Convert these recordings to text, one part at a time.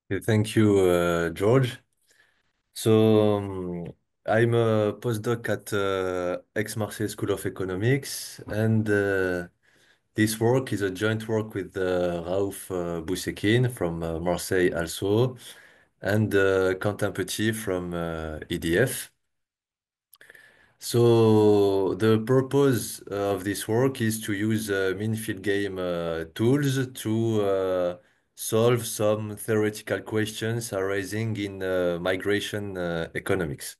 Okay, thank you, George. So, I'm a postdoc at Aix-Marseille School of Economics, and this work is a joint work with Raouf Boucekkine from Marseille also, and Quentin Petit from EDF. So the purpose of this work is to use min-field game tools to solve some theoretical questions arising in migration economics.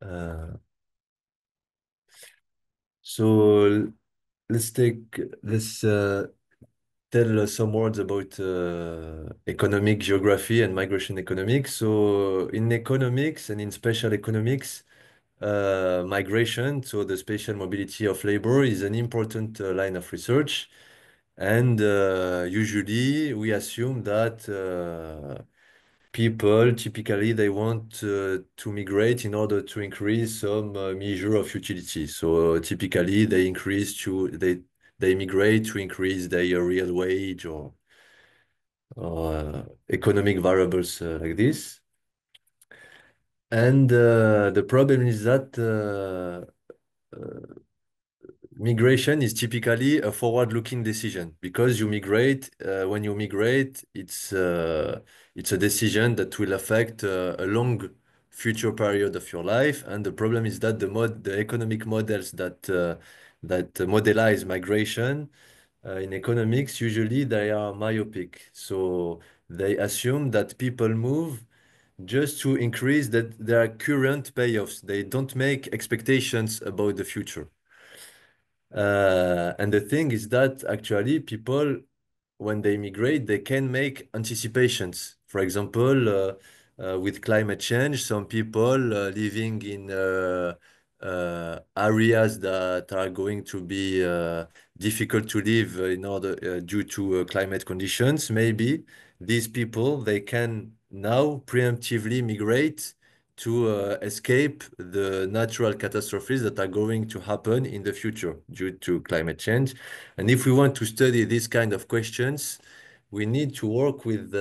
Uh, so let's tell some words about economic geography and migration economics. So in economics and in spatial economics, migration, so the spatial mobility of labor, is an important line of research. And usually we assume that people typically they want to migrate in order to increase some measure of utility. So typically they migrate to increase their real wage or economic variables like this. And the problem is that migration is typically a forward-looking decision because when you migrate, it's a decision that will affect a long future period of your life. And the problem is that the economic models that modelize migration in economics, usually they are myopic. So they assume that people move just to increase their current payoffs. They don't make expectations about the future. And the thing is that actually people, when they migrate, they can make anticipations. For example, with climate change, some people living in areas that are going to be difficult to live in order due to climate conditions, maybe these people they can now preemptively migrate to escape the natural catastrophes that are going to happen in the future due to climate change. And if we want to study these kind of questions, we need to work with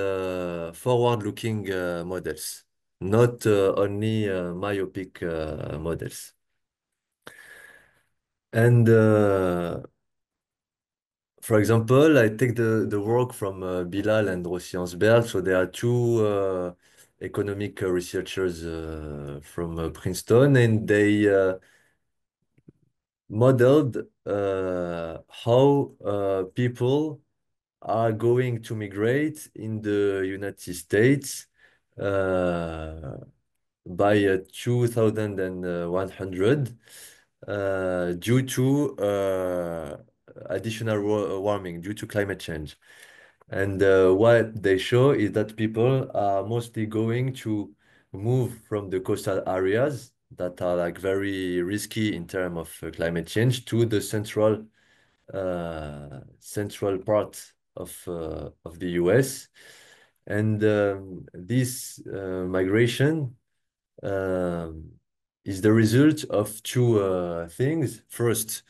forward-looking models, not only myopic models. And for example, I take the work from Bilal and Rossi Ansberg. So there are two economic researchers from Princeton, and they modeled how people are going to migrate in the United States uh, by 2100 due to additional warming, due to climate change. And what they show is that people are mostly going to move from the coastal areas that are like very risky in terms of climate change to the central part of the US. And this migration um, is the result of two things. First,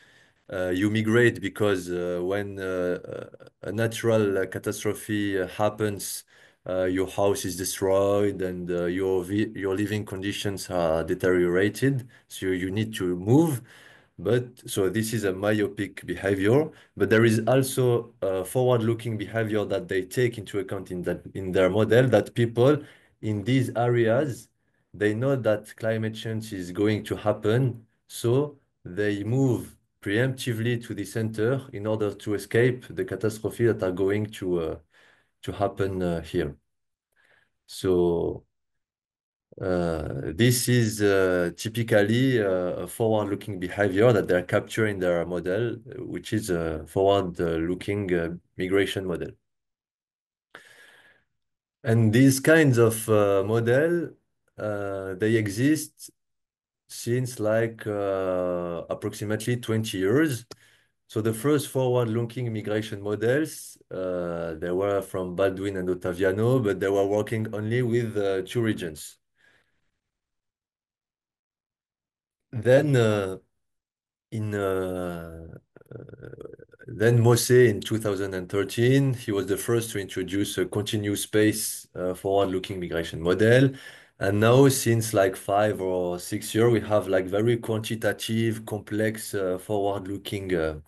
you migrate because when a natural catastrophe happens, your house is destroyed and your living conditions are deteriorated. So you need to move. But so this is a myopic behavior, but there is also a forward-looking behavior that they take into account in their model that people in these areas, they know that climate change is going to happen, so they move preemptively to the center in order to escape the catastrophe that are going to happen here. So this is typically a forward-looking behavior that they're capturing in their model, which is a forward-looking migration model. And these kinds of model, they exist since like approximately 20 years. So the first forward-looking migration models, they were from Baldwin and Ottaviano, but they were working only with two regions. Then in Then Mose in 2013, he was the first to introduce a continuous space forward-looking migration model. And now, since like 5 or 6 years, we have like very quantitative, complex forward-looking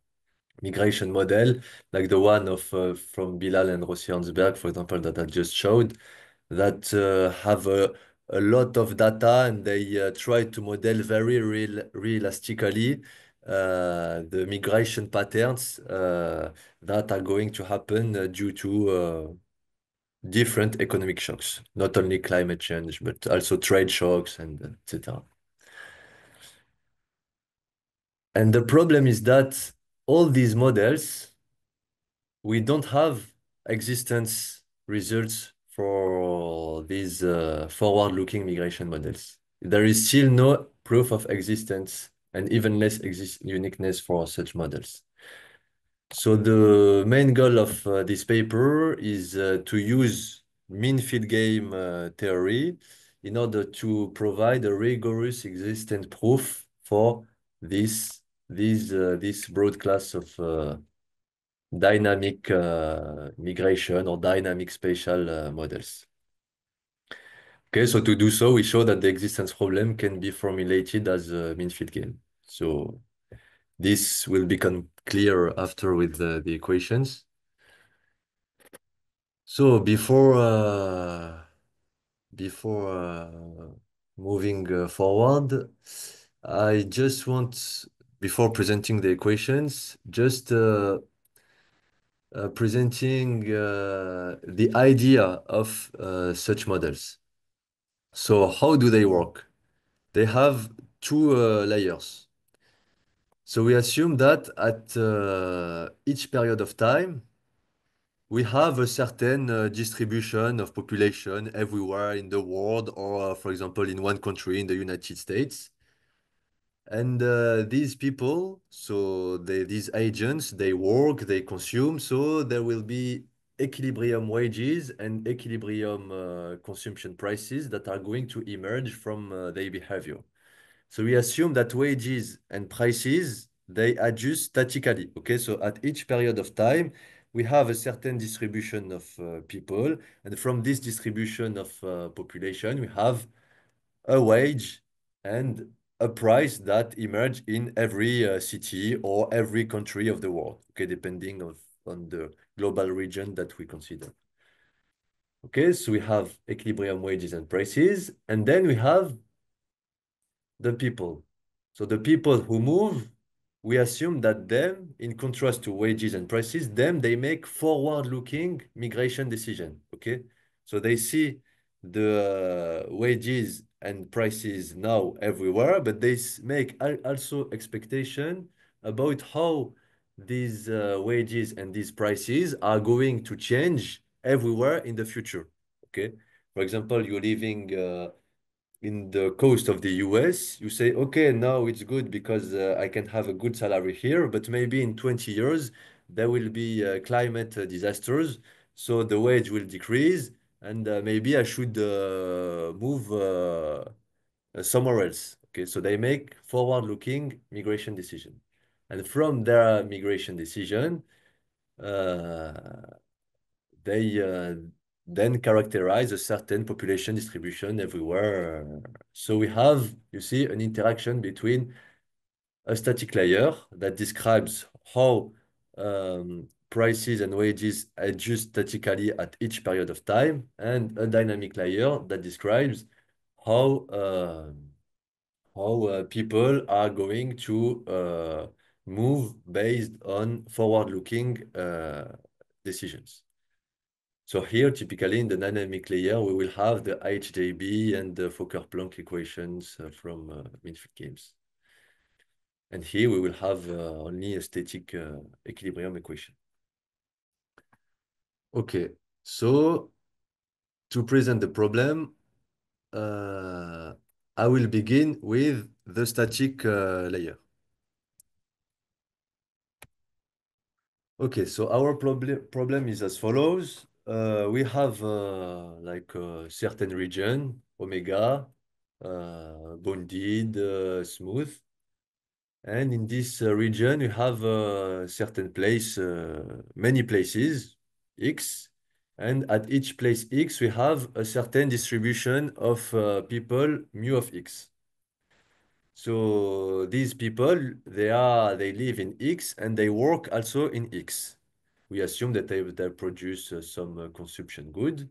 migration model, like the one of from Bilal and Rossi Hansberg, for example, that I just showed, that have a lot of data, and they try to model very realistically the migration patterns that are going to happen due to different economic shocks, not only climate change, but also trade shocks and etc. And the problem is that all these models, we don't have existence results for these forward-looking migration models. There is still no proof of existence and even less uniqueness for such models. So the main goal of this paper is to use mean field game theory in order to provide a rigorous existence proof for this broad class of dynamic migration or dynamic spatial models. Okay, so to do so, we show that the existence problem can be formulated as a mean field game. So this will become clear after with the equations. So before moving forward, I just want, before presenting the equations, just presenting the idea of such models. So how do they work? They have two layers. So we assume that at each period of time, we have a certain distribution of population everywhere in the world, or for example, in one country, in the United States. And these people, so these agents, they work, they consume, so there will be equilibrium wages and equilibrium consumption prices that are going to emerge from their behavior. So we assume that wages and prices, they adjust statically. Okay, so at each period of time, we have a certain distribution of people, and from this distribution of population, we have a wage and a price that emerge in every city or every country of the world, okay, depending on the global region that we consider. Okay, so we have equilibrium wages and prices, and then we have the people. So the people who move, we assume that them, in contrast to wages and prices, them, they make forward-looking migration decision, okay? So they see the wages and prices now everywhere, but they make also expectation about how these wages and these prices are going to change everywhere in the future, okay? For example, you're living in the coast of the US, you say, okay, now it's good because I can have a good salary here, but maybe in 20 years, there will be climate disasters. So the wage will decrease, and maybe I should move somewhere else. Okay, so they make forward-looking migration decision. And from their migration decision, uh, they then characterize a certain population distribution everywhere. So we have, you see, an interaction between a static layer that describes how prices and wages adjust statically at each period of time, and a dynamic layer that describes how people are going to move based on forward-looking decisions. So here, typically in the dynamic layer, we will have the HJB and the Fokker-Planck equations from Minfield games. And here we will have only a static equilibrium equation. Okay, so to present the problem, I will begin with the static layer. Okay, so our problem is as follows. We have like a certain region, omega, bounded, smooth. And in this region, you have a certain place, many places, X. And at each place X, we have a certain distribution of people, mu of X. So these people, they live in X and they work also in X. We assume that they produce some consumption good.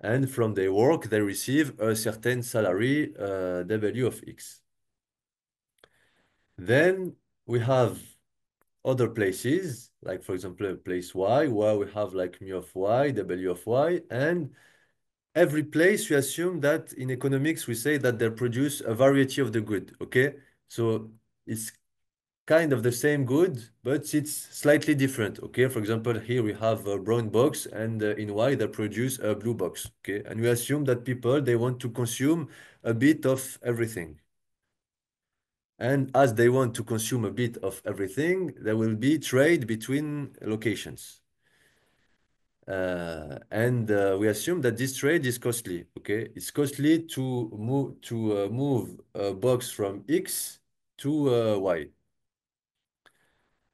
And from their work, they receive a certain salary, W of X. Then we have other places, like for example, place Y, where we have like mu of Y, W of Y, and every place we assume that in economics we say that they produce a variety of the good, okay? So it's kind of the same good, but it's slightly different, okay? For example, here we have a brown box, and in Y they produce a blue box, okay? And we assume that people, they want to consume a bit of everything. And as they want to consume a bit of everything, there will be trade between locations. And we assume that this trade is costly, okay? It's costly to move a box from X to Y.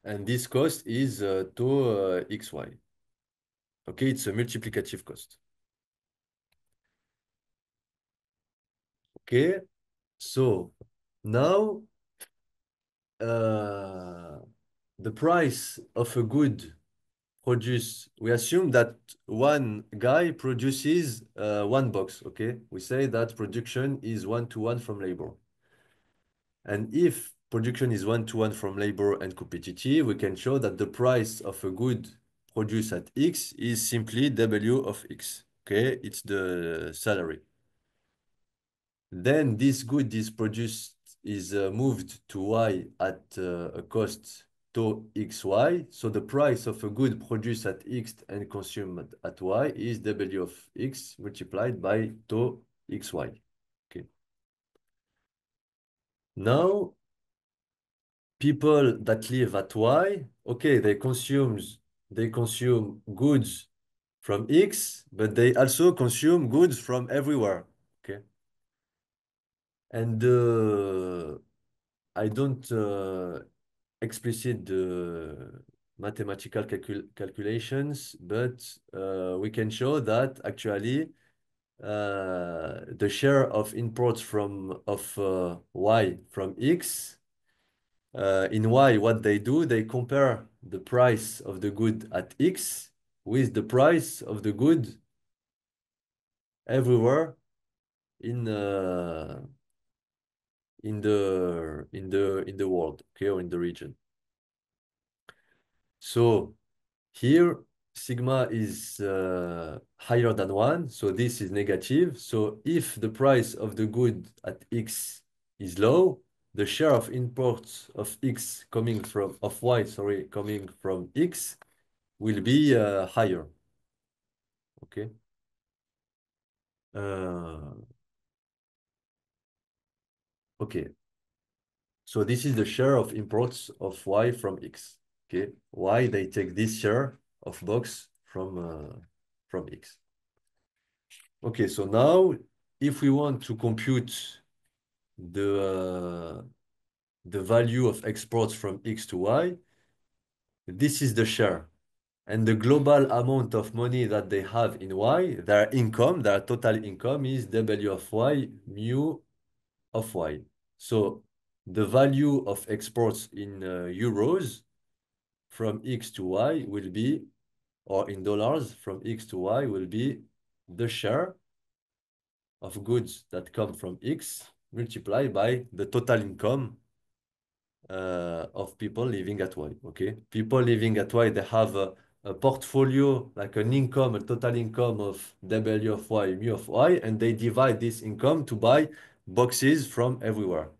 And this cost is to XY. Okay, it's a multiplicative cost. Okay, so now uh, the price of a good produce, we assume that one guy produces one box, okay? We say that production is one-to-one from labor. And if production is one-to-one from labor and competitive, we can show that the price of a good produced at X is simply W of X, okay? It's the salary. Then this good is produced, is moved to Y at a cost to XY. So the price of a good produced at X and consumed at Y is W of X multiplied by to XY. Okay. Now, people that live at Y, okay, they consume goods from X, but they also consume goods from everywhere. Okay. And I don't explicit the mathematical calculations, but we can show that actually the share of imports from of Y from X in Y, what they do, they compare the price of the good at X with the price of the good everywhere in in the world, okay, or in the region. So here, sigma is higher than 1, so this is negative. So if the price of the good at X is low, the share of imports of X coming from, of Y, sorry, coming from X will be higher, okay? Uh, okay, so this is the share of imports of Y from X, okay? Y, they take this share of box from X. Okay, so now if we want to compute the value of exports from X to Y, this is the share. And the global amount of money that they have in Y, their income, their total income is W of Y mu of Y. So the value of exports in euros from X to Y will be, or in dollars from X to Y will be the share of goods that come from X multiplied by the total income of people living at Y, okay? People living at Y, they have a portfolio, like an income, a total income of W of Y, mu of Y, and they divide this income to buy boxes from everywhere.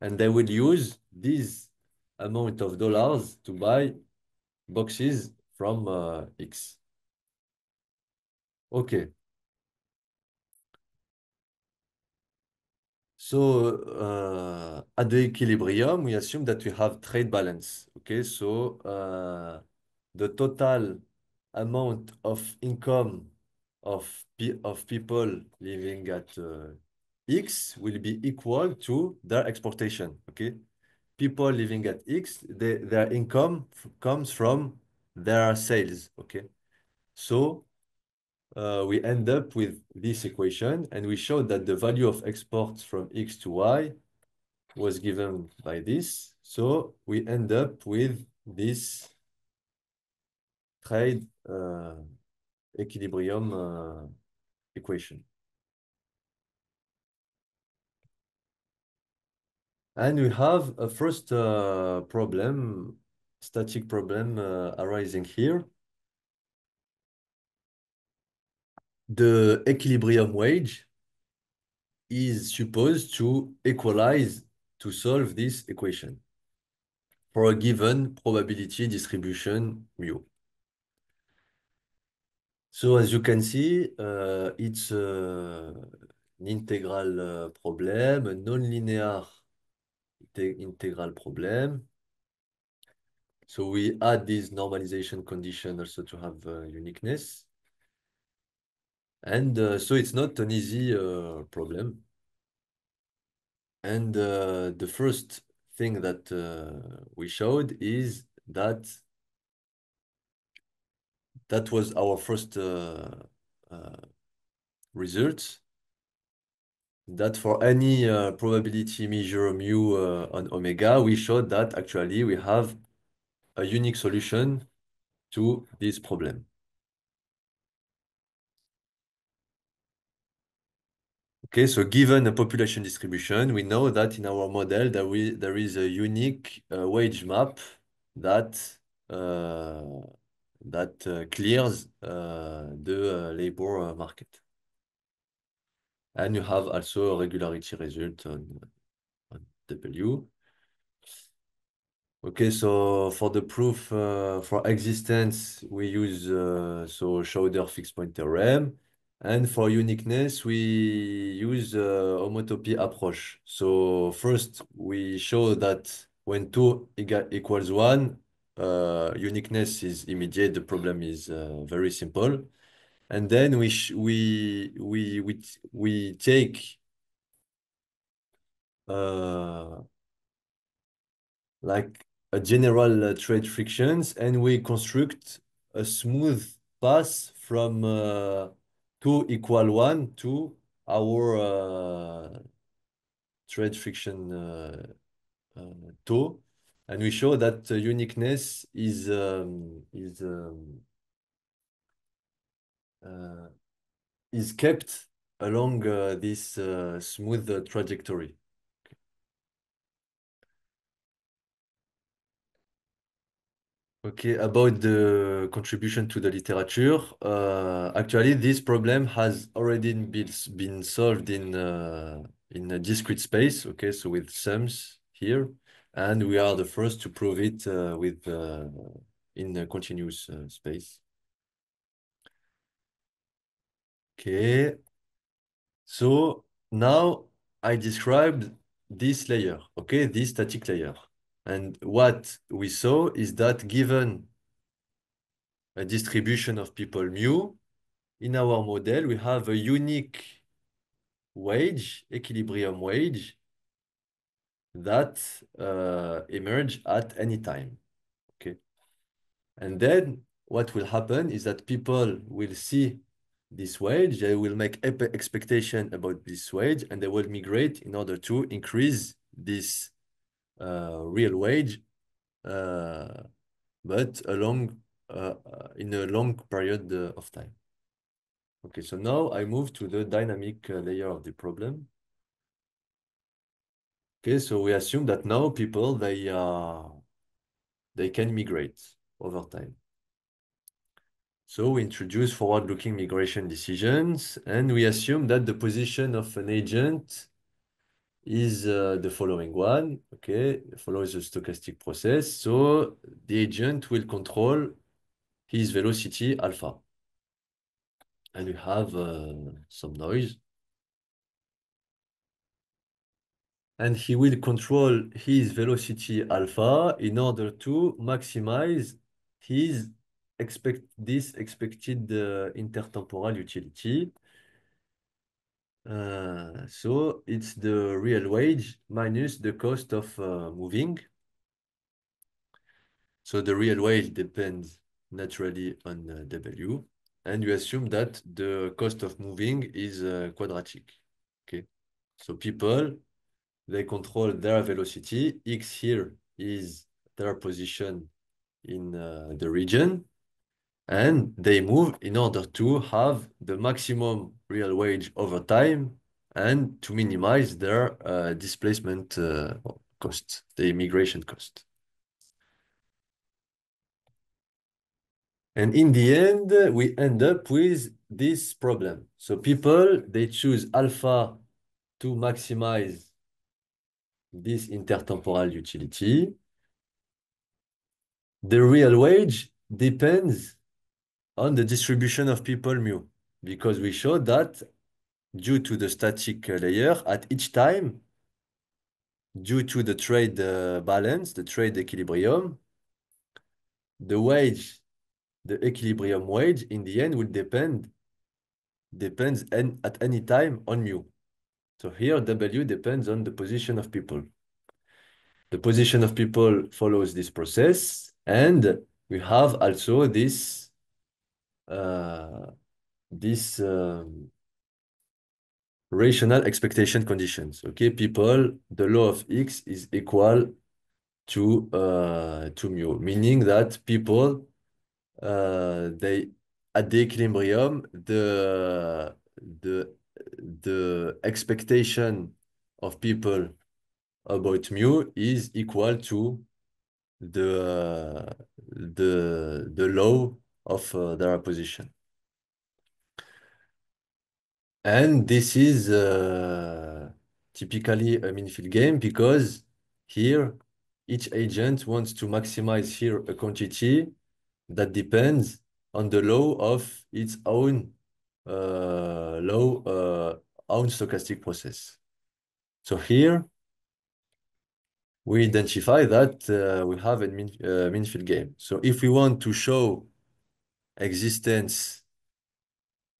And they will use this amount of dollars to buy boxes from X. Okay. So at the equilibrium, we assume that we have trade balance. Okay, so the total amount of income of people living at X will be equal to their exportation. Okay, people living at X, their income comes from their sales, okay? So we end up with this equation, and we show that the value of exports from X to Y was given by this. So we end up with this trade equilibrium equation. And we have a first problem, static problem arising here. The equilibrium wage is supposed to equalize to solve this equation for a given probability distribution mu. So as you can see, it's an integral problem, a non-linear integral problem. So we add this normalization condition also to have uniqueness. And so it's not an easy problem. And the first thing that we showed is that that was our first result, that for any probability measure mu on omega, we showed that actually we have a unique solution to this problem. Okay, so given a population distribution, we know that in our model there is a unique wage map that clears the labor market. And you have also a regularity result on W. Okay, so for the proof for existence, we use so Schauder fixed point theorem. And for uniqueness, we use homotopy approach. So first, we show that when 2 equals 1, uniqueness is immediate. The problem is very simple. And then we take uh, like a general trade frictions, and we construct a smooth path from 2 equal 1 to our trade friction tau, and we show that uniqueness uh, is kept along this smooth trajectory. Okay, about the contribution to the literature, actually this problem has already been solved in a discrete space, okay, so with sums here, and we are the first to prove it in a continuous space. Okay, so now I described this layer, okay, this static layer. And what we saw is that given a distribution of people mu, in our model, we have a unique wage, equilibrium wage, that emerge at any time, okay? And then what will happen is that people will see this wage, they will make expectation about this wage, and they will migrate in order to increase this real wage, but in a long period of time. Okay, so now I move to the dynamic layer of the problem. Okay, so we assume that now people, they can migrate over time. So we introduce forward-looking migration decisions, and we assume that the position of an agent is the following one, okay, follows the stochastic process. So the agent will control his velocity alpha. And we have some noise. And he will control his velocity alpha in order to maximize his expected intertemporal utility. So it's the real wage minus the cost of moving. So the real wage depends naturally on W, and you assume that the cost of moving is quadratic. Okay. So people, they control their velocity. X here is their position in the region, and they move in order to have the maximum real wage over time and to minimize their displacement cost, the immigration cost. And in the end, we end up with this problem. So people, they choose alpha to maximize this intertemporal utility. The real wage depends on the distribution of people mu, because we showed that due to the static layer at each time, due to the trade balance, the trade equilibrium, the wage, the equilibrium wage in the end will depends at any time on mu. So here W depends on the position of people. The position of people follows this process, and we have also uh, this rational expectation conditions. Okay, people, the law of X is equal to mu, meaning that people they at the equilibrium the expectation of people about mu is equal to the law of their position. And this is typically a mean field game because here each agent wants to maximize here a quantity that depends on the law of its own own stochastic process. So here we identify that we have a mean field game. So if we want to show existence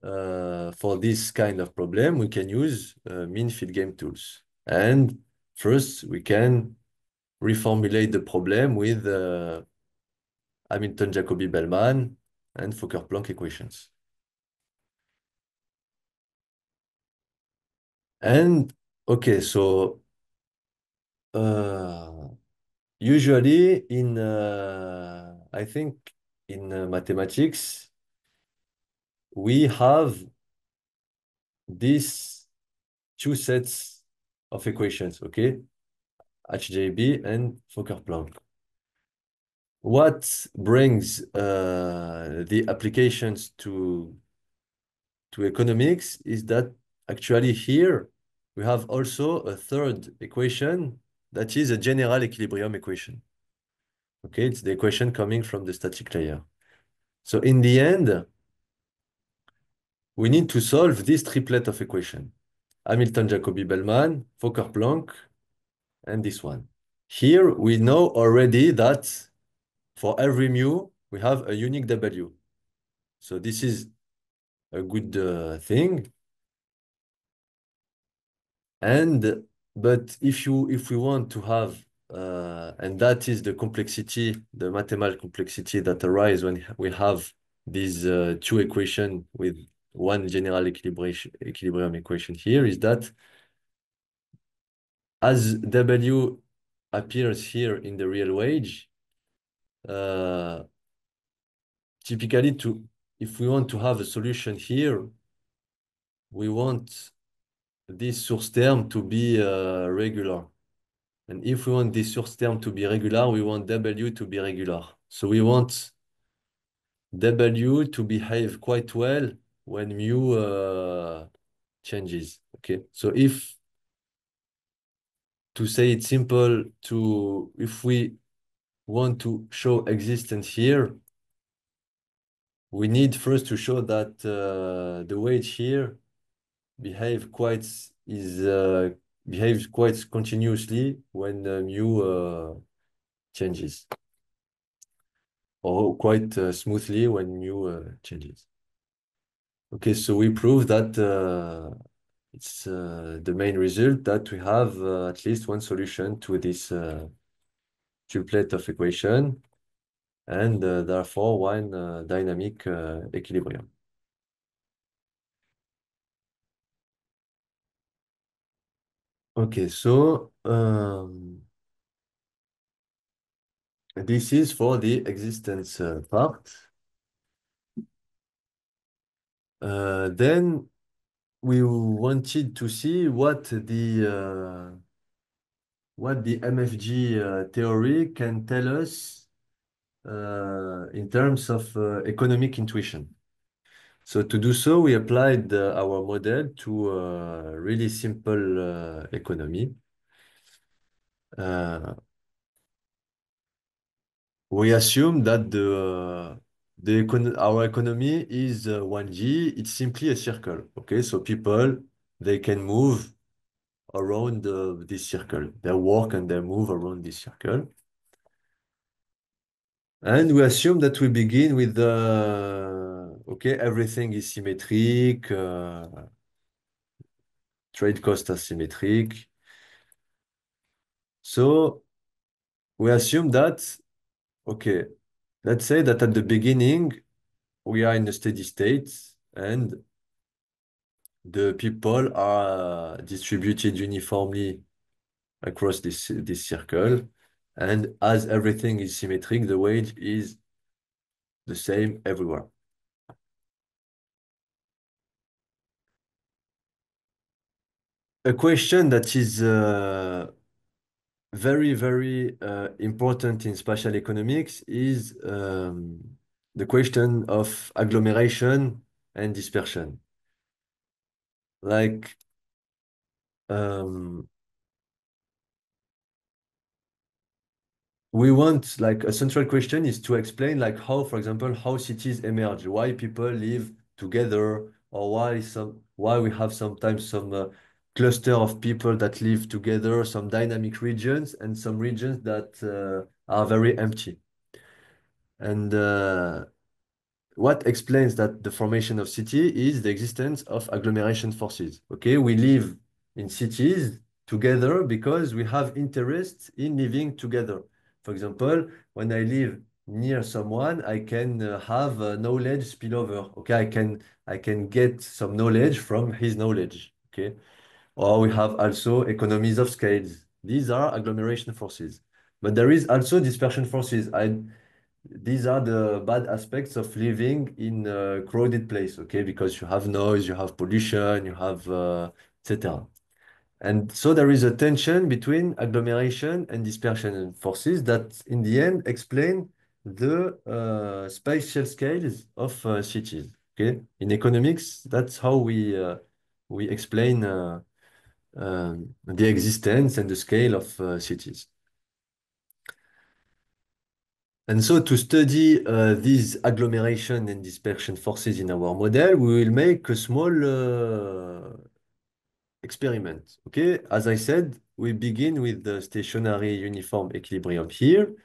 for this kind of problem, we can use mean field game tools. And first, we can reformulate the problem with Hamilton-Jacobi-Bellman and Fokker-Planck equations. And okay, so usually in I think in mathematics we have these two sets of equations, okay? HJB and Fokker-Planck. What brings the applications to economics is that actually here we have also a third equation that is a general equilibrium equation. Okay, it's the equation coming from the static layer. So in the end, we need to solve this triplet of equation. Hamilton-Jacobi-Bellman, Fokker-Planck, and this one. Here we know already that for every mu, we have a unique W. So this is a good thing. And but if we want to have and that is the complexity, the mathematical complexity that arises when we have these two equations with one general equilibrium equation here, is that as W appears here in the real wage, uh, typically if we want to have a solution here, we want this source term to be regular. And if we want this source term to be regular, we want W to be regular. So we want W to behave quite well when mu changes. Okay. So if to say it simple, if we want to show existence here, we need first to show that the weight here behaves quite continuously when mu changes, or quite smoothly when mu changes. Okay, so we prove that It's the main result that we have at least one solution to this triplet of equation, and therefore one dynamic equilibrium. Okay, so this is for the existence part. Then we wanted to see what the MFG theory can tell us in terms of economic intuition. So to do so, we applied our model to a really simple economy. Uh, we assume that our economy is 1G. It's simply a circle. Okay, so people, they can move around this circle. They work and they move around this circle. And we assume that we begin with okay, everything is symmetric, trade cost is symmetric. So we assume that, okay, let's say that at the beginning, we are in a steady state and the people are distributed uniformly across this circle. And as everything is symmetric, the wage is the same everywhere. A question that is very, very important in spatial economics is the question of agglomeration and dispersion. Like, um, we want, like, a central question is to explain, like, how, for example, how cities emerge, why people live together, or why we have sometimes some cluster of people that live together, some dynamic regions, and some regions that are very empty. And what explains that the formation of city is the existence of agglomeration forces. Okay, we live in cities together because we have interest in living together. For example, when I live near someone, I can have knowledge spillover. Okay, I can get some knowledge from his knowledge. Okay, or we have also economies of scales. These are agglomeration forces. But there is also dispersion forces. These are the bad aspects of living in a crowded place, okay? Because you have noise, you have pollution, you have etc. And so there is a tension between agglomeration and dispersion forces that in the end explain the spatial scales of cities, okay? In economics, that's how we explain the existence and the scale of cities. And so to study these agglomeration and dispersion forces in our model, we will make a small experiment. Okay, as I said, we begin with the stationary uniform equilibrium here.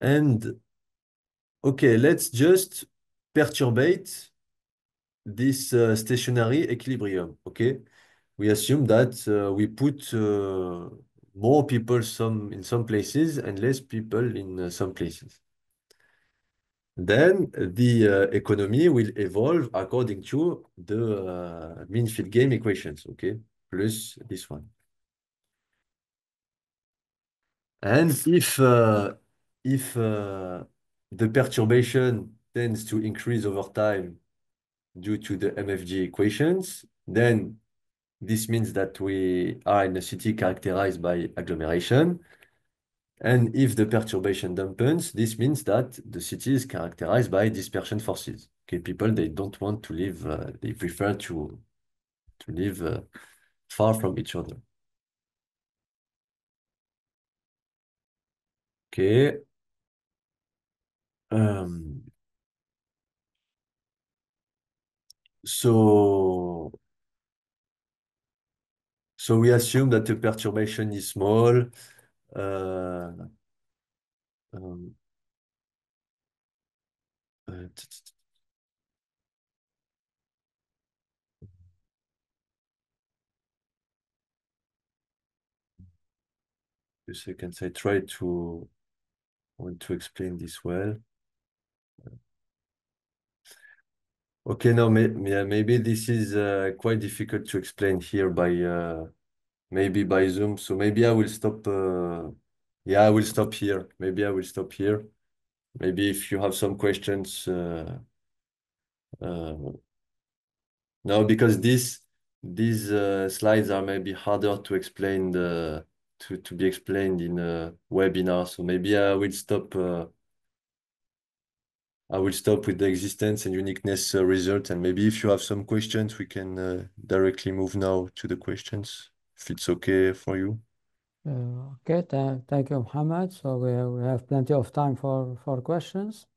And okay, let's just perturbate this stationary equilibrium. Okay, we assume that we put more people in some places and less people in some places. Then the economy will evolve according to the mean field game equations, okay, plus this one. And if the perturbation tends to increase over time due to the MFG equations, then this means that we are in a city characterized by agglomeration. And if the perturbation dampens, this means that the city is characterized by dispersion forces. Okay, people, they don't want to live, they prefer to live far from each other. Okay. Um, so, so we assume that the perturbation is small. Uh, um, uh, seconds. I try to want to explain this well. Okay, no, yeah, maybe this is quite difficult to explain here by maybe by Zoom. So maybe I will stop. Yeah, I will stop here. Maybe I will stop here. Maybe if you have some questions, uh, no, because these slides are maybe harder to explain to be explained in a webinar. So maybe I will stop. I will stop with the existence and uniqueness result. And maybe if you have some questions, we can directly move now to the questions, if it's okay for you. Okay, thank you, Mohammed. So we have plenty of time for questions.